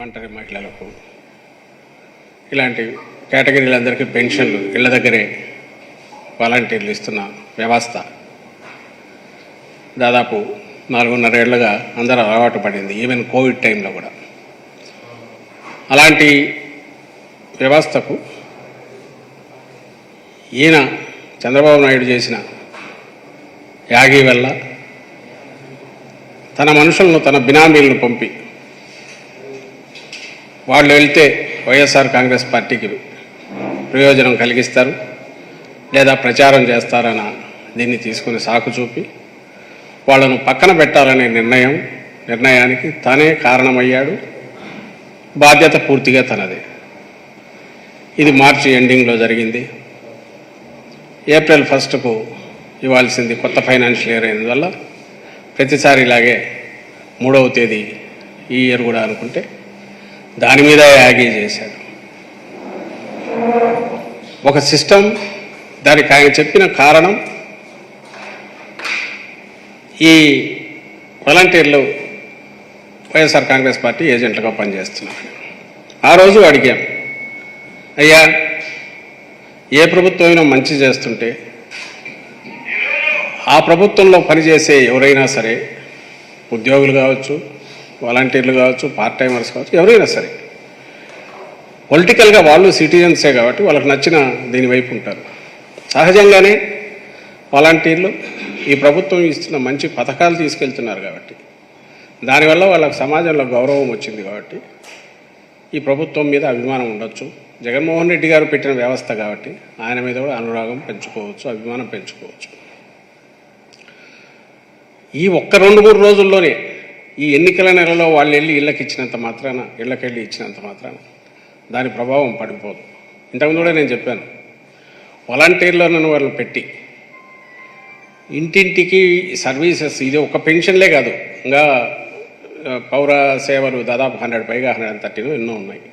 ఒంటరి మహిళలకు ఇలాంటి కేటగిరీలందరికీ పెన్షన్లు ఇళ్ల దగ్గరే వాలంటీర్లు ఇస్తున్న వ్యవస్థ దాదాపు 4.5 ఏళ్లుగా అందరూ అలవాటు పడింది. ఈవెన్ కోవిడ్ టైంలో కూడా అలాంటి వ్యవస్థకు ఈయన చంద్రబాబు నాయుడు చేసిన యాగి వల్ల తన మనుషులను తన బినామీలను పంపి వాళ్ళు వెళ్తే వైఎస్ఆర్ కాంగ్రెస్ పార్టీకి ప్రయోజనం కలిగిస్తారు లేదా ప్రచారం చేస్తారన్న దీన్ని తీసుకుని సాకు చూపి వాళ్ళను పక్కన పెట్టాలనే నిర్ణయానికి తానే కారణమయ్యాడు. బాధ్యత పూర్తిగా తనదే. ఇది మార్చి ఎండింగ్లో జరిగింది. ఏప్రిల్ 1కు ఇవ్వాల్సింది కొత్త ఫైనాన్షియల్ ఇయర్ అయినందువల్ల ప్రతిసారి ఇలాగే 3వ తేదీ ఈ ఇయర్ కూడా అనుకుంటే దాని మీద యాగి చేశాడు. ఒక సిస్టమ్, దానికి ఆయన చెప్పిన కారణం ఈ వాలంటీర్లు వైఎస్ఆర్ కాంగ్రెస్ పార్టీ ఏజెంట్లుగా పనిచేస్తున్నారు. ఆ రోజు అడిగాం, అయ్యా ఏ ప్రభుత్వమైనా మంచి చేస్తుంటే ఆ ప్రభుత్వంలో పనిచేసే ఎవరైనా సరే, ఉద్యోగులు కావచ్చు, వాలంటీర్లు కావచ్చు, పార్ట్ టైమర్స్ కావచ్చు, ఎవరైనా సరే పొలిటికల్గా వాళ్ళు సిటిజన్సే కాబట్టి వాళ్ళకి నచ్చిన దీనివైపు ఉంటారు. సహజంగానే వాలంటీర్లు ఈ ప్రభుత్వం ఇస్తున్న మంచి పథకాలు తీసుకెళ్తున్నారు కాబట్టి దానివల్ల వాళ్ళకి సమాజంలో గౌరవం వచ్చింది కాబట్టి ఈ ప్రభుత్వం మీద అభిమానం ఉండొచ్చు. జగన్మోహన్ రెడ్డి గారు పెట్టిన వ్యవస్థ కాబట్టి ఆయన మీద కూడా అనురాగం పెంచుకోవచ్చు, అభిమానం పెంచుకోవచ్చు. ఈ 1-2-3 రోజుల్లోనే ఈ ఎన్నికల నెలలో వాళ్ళు వెళ్ళి ఇళ్ళకెళ్ళి ఇచ్చినంత మాత్రాన దాని ప్రభావం పడిపోదు. ఇంతకుముందు కూడా నేను చెప్పాను, వాలంటీర్లను వాళ్ళు పెట్టి ఇంటింటికి సర్వీసెస్, ఇది ఒక పెన్షన్లే కాదు, ఇంకా పౌర సేవలు దాదాపు 100 పైగా 130 ఎన్నో ఉన్నాయి.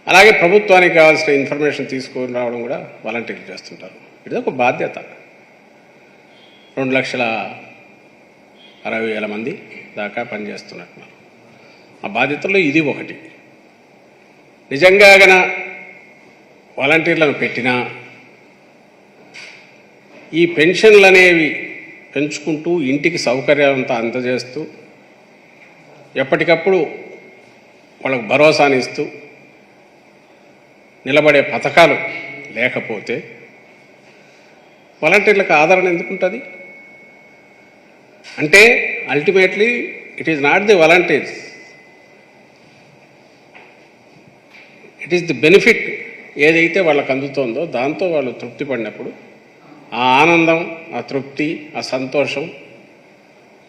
అలాగే ప్రభుత్వానికి కావాల్సిన ఇన్ఫర్మేషన్ తీసుకొని రావడం కూడా వాలంటీర్లు చేస్తుంటారు. ఇది ఒక బాధ్యత. 2,60,000 మంది దాకా పనిచేస్తున్నట్టు ఆ బాధ్యతల్లో ఇది ఒకటి. నిజంగా గన వాలంటీర్లను పెట్టినా ఈ పెన్షన్లు అనేవి పెంచుకుంటూ ఇంటికి సౌకర్యాలంతా అందజేస్తూ ఎప్పటికప్పుడు వాళ్ళకు భరోసానిస్తూ నిలబడే పథకాలు లేకపోతే వాలంటీర్లకు ఆదరణ ఎందుకుంటుంది? అంటే ultimately it is not the volunteers, it is the benefit. ఏదైతే వాళ్ళకు అందుతోందో దాంతో వాళ్ళు తృప్తి పడినప్పుడు ఆ ఆనందం, ఆ తృప్తి, ఆ సంతోషం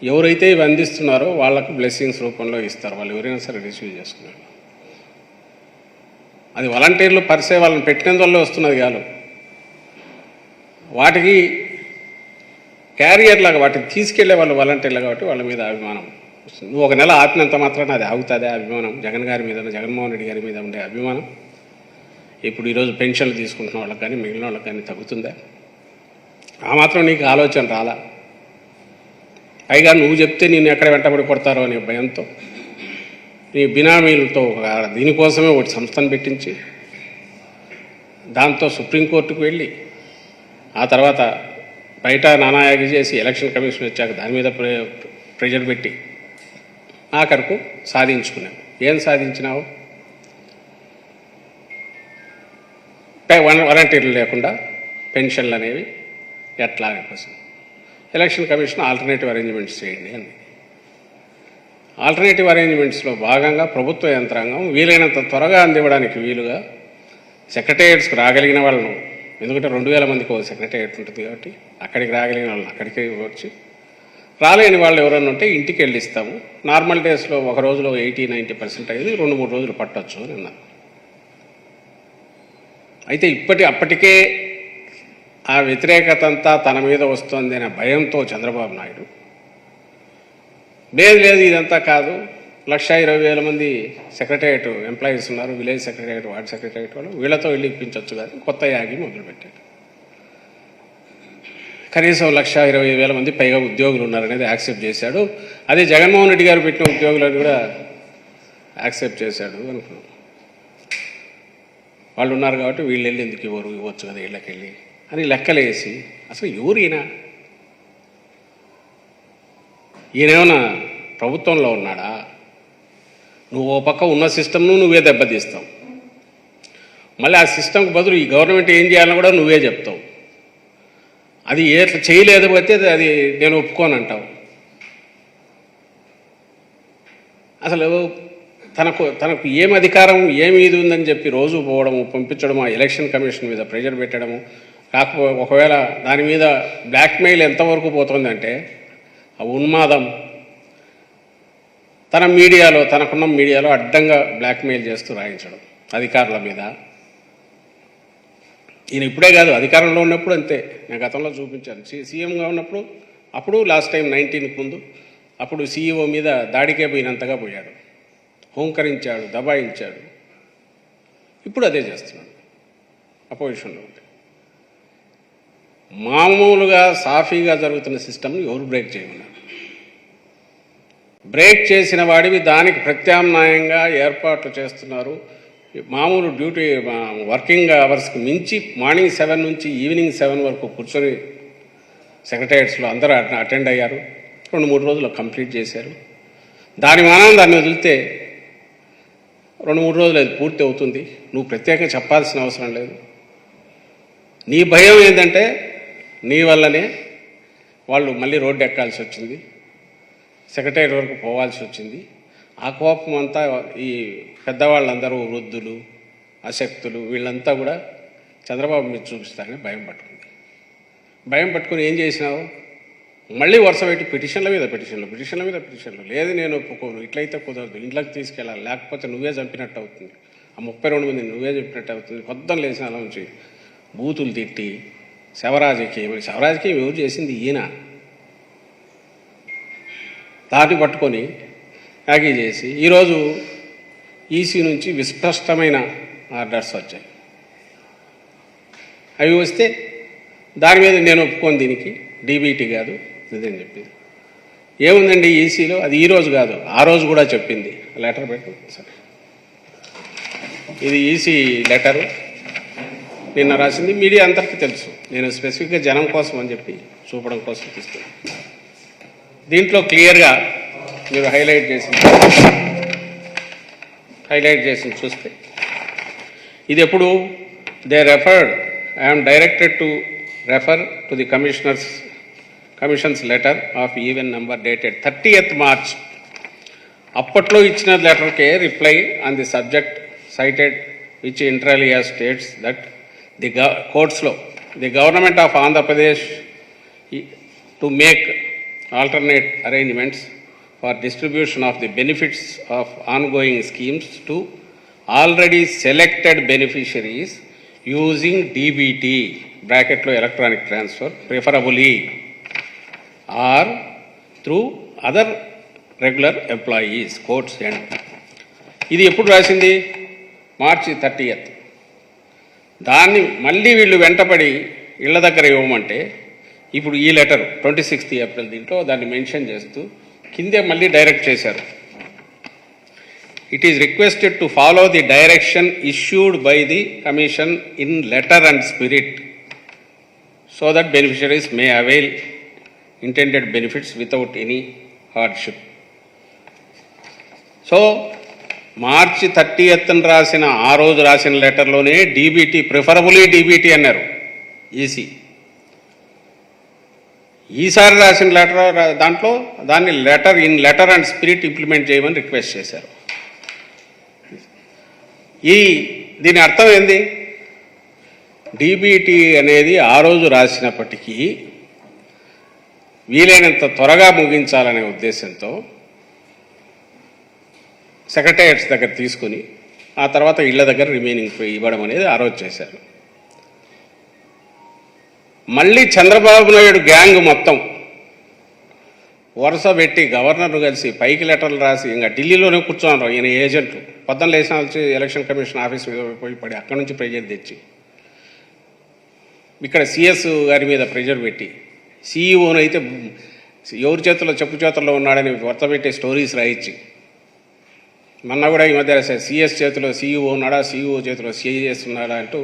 ఎవరైతే ఇవి అందిస్తున్నారో వాళ్ళకు బ్లెస్సింగ్స్ రూపంలో ఇస్తారు. వాళ్ళు ఎవరైనా సరే రిసీవ్ చేసుకున్నారు. అది వాలంటీర్లు పరిసే వాళ్ళని పెట్టినందువల్లే వస్తున్నది కాదు. వాటికి క్యారియర్ లాగా వాటిని తీసుకెళ్లే వాళ్ళు వాలంటీర్లు కాబట్టి వాళ్ళ మీద అభిమానం వస్తుంది. నువ్వు 1 నెల ఆపినంత మాత్రాన అది ఆగుతుందే అభిమానం? జగన్మోహన్ రెడ్డి గారి మీద ఉండే అభిమానం ఇప్పుడు ఈరోజు పెన్షన్లు తీసుకుంటున్న వాళ్ళకి కానీ మిగిలిన వాళ్ళకి కానీ తగ్గుతుందా? ఆ మాత్రం నీకు ఆలోచన రాలా? పైగా నువ్వు చెప్తే నేను ఎక్కడ వెంటబడి కొడతారో అనే భయంతో నీ బినామీలతో దీనికోసమే ఒకటి సంస్థను పెట్టించి దాంతో సుప్రీంకోర్టుకు వెళ్ళి ఆ తర్వాత బయట నానాయాగి చేసి ఎలక్షన్ కమిషన్ వచ్చాక దాని మీద ప్రెజర్ పెట్టి ఆఖరకు సాధించుకున్నావు. ఏం సాధించినావు? వాలంటీర్లు లేకుండా పెన్షన్లు అనేవి ఎట్లా కోసం ఎలక్షన్ కమిషన్ ఆల్టర్నేటివ్ అరేంజ్మెంట్స్ చేయండి అని. ఆల్టర్నేటివ్ అరేంజ్మెంట్స్లో భాగంగా ప్రభుత్వ యంత్రాంగం వీలైనంత త్వరగా అందివ్వడానికి వీలుగా సెక్రటేరియట్స్కి రాగలిగిన వాళ్ళను, ఎందుకంటే 2,000 మందికి ఒక సెక్రటేరియట్ ఉంటుంది కాబట్టి అక్కడికి రాగలిగిన వాళ్ళని అక్కడికి వచ్చి, రాలేని వాళ్ళు ఎవరైనా ఉంటే ఇంటికి వెళ్ళి ఇస్తాము. నార్మల్ డేస్లో ఒక రోజులో 80-90% అయ్యేది 2-3 రోజులు పట్టవచ్చు అని అన్నారు. అయితే అప్పటికే ఆ వ్యతిరేకత అంతా తన మీద వస్తుంది అనే భయంతో చంద్రబాబు నాయుడు లేదు ఇదంతా కాదు, 1,20,000 మంది సెక్రటేరియట్ ఎంప్లాయీస్ ఉన్నారు, విలేజ్ సెక్రటేరియట్, వార్డ్ సెక్రటేరియట్ వాళ్ళు, వీళ్ళతో వెళ్ళి ఇప్పించవచ్చు కానీ కొత్త యాగి మొదలుపెట్టాడు. కనీసం 1,20,000 మంది పైగా ఉద్యోగులు ఉన్నారనేది యాక్సెప్ట్ చేశాడు. అదే జగన్మోహన్ రెడ్డి గారు పెట్టిన ఉద్యోగులను కూడా యాక్సెప్ట్ చేశాడు అనుకున్నాం. వాళ్ళు ఉన్నారు కాబట్టి వీళ్ళు వెళ్ళి ఎందుకు ఇవ్వచ్చు కదా వీళ్ళకెళ్ళి అని లెక్కలేసి అసలు ఎవరు ఈయనేమన్నా ప్రభుత్వంలో ఉన్నాడా? నువ్వు ఓ పక్క ఉన్న సిస్టమ్ను నువ్వే దెబ్బతీస్తావు, మళ్ళీ ఆ సిస్టమ్కి బదులు ఈ గవర్నమెంట్ ఏం చేయాలని కూడా నువ్వే చెప్తావు. అది చేయలేదు పోతే అది నేను ఒప్పుకోనంటావు. అసలు తనకు ఏం అధికారం ఏమి ఇది ఉందని చెప్పి రోజు పోవడము, పంపించడము, ఆ ఎలక్షన్ కమిషన్ మీద ప్రెషర్ పెట్టడము, కాకపోతే ఒకవేళ దాని మీద బ్లాక్మెయిల్ ఎంతవరకు పోతుందంటే ఆ ఉన్మాదం తనకున్న మీడియాలో అడ్డంగా బ్లాక్మెయిల్ చేస్తూ రాయించడం అధికారుల మీద. ఈయన ఇప్పుడే కాదు, అధికారంలో ఉన్నప్పుడు అంతే. నేను గతంలో చూపించాను, సీఎంగా ఉన్నప్పుడు, అప్పుడు లాస్ట్ టైం 19కి ముందు అప్పుడు సీఈఓ మీద దాడికే పోయినంతగా పోయాడు, హోంకరించాడు, దబాయించాడు. ఇప్పుడు అదే చేస్తున్నాడు అపోజిషన్లో ఉంటే. మామూలుగా సాఫీగా జరుగుతున్న సిస్టమ్ని ఎవరు బ్రేక్ చేయమన్నారు? బ్రేక్ చేసిన వాడివి దానికి ప్రత్యామ్నాయంగా ఏర్పాట్లు చేస్తున్నారు. మామూలు డ్యూటీ వర్కింగ్ అవర్స్కి మించి మార్నింగ్ 7 నుంచి ఈవినింగ్ 7 వరకు కూర్చొని సెక్రటేరియట్స్లో అందరూ అటెండ్ అయ్యారు. 2-3 రోజులు కంప్లీట్ చేశారు. దాని దాన్ని వదిలితే 2-3 రోజులు అది పూర్తి అవుతుంది. నువ్వు ప్రత్యేకంగా చెప్పాల్సిన అవసరం లేదు. నీ భయం ఏంటంటే నీ వల్లనే వాళ్ళు మళ్ళీ రోడ్డు ఎక్కాల్సి వచ్చింది, సెక్రటరీ వరకు పోవాల్సి వచ్చింది. ఆ కోపం అంతా ఈ పెద్దవాళ్ళందరూ, వృద్ధులు, అశక్తులు, వీళ్ళంతా కూడా చంద్రబాబు మీద చూపిస్తారని భయం పట్టుకుంది. భయం పట్టుకుని ఏం చేసినావు? మళ్ళీ వరుస పెట్టి పిటిషన్ల మీద పిటిషన్లు. లేదు నేను ఒప్పుకోను, ఇట్లయితే కుదరదు, ఇంట్లోకి తీసుకెళ్ళాలి, లేకపోతే నువ్వే చంపినట్టు అవుతుంది, ఆ 32 మంది నువ్వే చంపినట్టు అవుతుంది. పొద్దున లేచిన అలా నుంచి బూతులు తిట్టి శవరాజకీయం ఎవరు చేసింది? ఈయన. దాన్ని పట్టుకొని యాగీ చేసి ఈరోజు ఈసీ నుంచి విస్పష్టమైన ఆర్డర్స్ వచ్చాయి. అవి వస్తే దాని మీద నేను ఒప్పుకోను, దీనికి డీబీటీ కాదు ఇదని చెప్పింది. ఏముందండి ఈసీలో? అది ఈరోజు కాదు, ఆ రోజు కూడా చెప్పింది. లెటర్ పెట్టు సరే. ఇది ఈసీ లెటరు, నిన్న రాసింది. మీడియా అందరికీ తెలుసు, నేను స్పెసిఫిక్గా జనం కోసం అని చెప్పి చూపడం కోసం తీసుకున్నాను. దీంట్లో క్లియర్గా మీరు హైలైట్ చేసి చూస్తే ఇది ఎప్పుడు I'm directed to refer to the commission's letter of even number dated 30th March. అప్పట్లో ఇచ్చిన లెటర్కే reply on the subject cited which inter alia states that the కోర్ట్స్లో the government of Andhra Pradesh to make alternate arrangements for distribution of the benefits of ongoing schemes to already selected beneficiaries using DBT bracket lo electronic transfer preferably or through other regular employees quotes end. ఇది ఎప్పుడు రాసింది? March 30th. దాన్ని మళ్ళీ వీళ్ళు వెంటపడి ఇళ్ల దగ్గర ఇవ్వమంటే ఇప్పుడు ఈ లెటర్ 26th April దీంట్లో దాన్ని మెన్షన్ చేస్తూ కిందే మళ్ళీ డైరెక్ట్ చేశారు. It is requested to follow the direction issued by the commission in letter and spirit so that beneficiaries may avail intended benefits without any hardship. So March 30th ఆ రోజు రాసిన లెటర్లోనే DBT preferably DBT అన్నారు EC. ఈసారి రాసిన letter దాంట్లో దాన్ని letter and spirit implement చేయమని request చేశారు. దీని అర్థం ఏంది? డీబీటీ అనేది ఆ రోజు రాసినప్పటికీ వీలైనంత త్వరగా ముగించాలనే ఉద్దేశంతో సెక్రటేరియట్స్ దగ్గర తీసుకుని ఆ తర్వాత ఇళ్ల దగ్గర రిమైనింగ్ ఇవ్వడం అనేది ఆ రోజు చేశారు. మళ్ళీ చంద్రబాబు నాయుడు గ్యాంగ్ మొత్తం వరుస పెట్టి గవర్నర్ను కలిసి పైకి లెటర్లు రాసి ఇంకా ఢిల్లీలోనే కూర్చున్నారు ఈయన ఏజెంట్లు. పొద్దున్న లేచిన వచ్చి ఎలక్షన్ కమిషన్ ఆఫీస్ మీద పోయి పడి అక్కడి నుంచి ప్రెజర్ తెచ్చి ఇక్కడ సిఎస్ గారి మీద ప్రెజర్ పెట్టి సీఈఓను అయితే ఎవరి చేతుల్లో చెప్పు చేతుల్లో ఉన్నాడని వర్తపెట్టే స్టోరీస్ రాయించి మొన్న కూడా ఈ మధ్య సిఎస్ చేతిలో సీఈఓ ఉన్నాడా, సీఈఓ చేతిలో సిఎస్ ఉన్నాడా అంటూ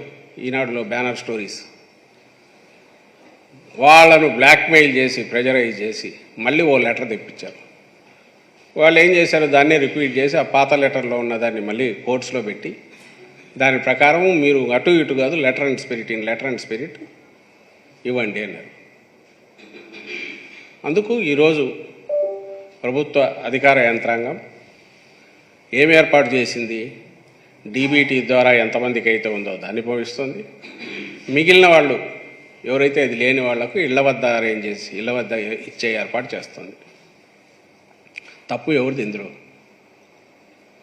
ఈనాడులో బ్యానర్ స్టోరీస్. వాళ్ళను బ్లాక్మెయిల్ చేసి ప్రెజరైజ్ చేసి మళ్ళీ ఓ లెటర్ తెప్పించారు. వాళ్ళు ఏం చేశారు, దాన్నే రిపీట్ చేసి ఆ పాత లెటర్లో ఉన్న దాన్ని మళ్ళీ కోర్ట్స్లో పెట్టి దాని ప్రకారం మీరు అటు ఇటు కాదు లెటర్ అండ్ స్పిరిట్ ఇవ్వండి అన్నారు. అందుకు ఈరోజు ప్రభుత్వ అధికార యంత్రాంగం ఏం ఏర్పాటు చేసింది, డీబీటీ ద్వారా ఎంతమందికి అయితే ఉందో దాన్ని పోయిస్తుంది. మిగిలిన వాళ్ళు ఎవరైతే అది లేని వాళ్లకు ఇళ్ల వద్ద అరేంజ్ చేసి ఇళ్ల వద్ద ఇచ్చే ఏర్పాటు చేస్తుంది. తప్పు ఎవరిది ఇందులో?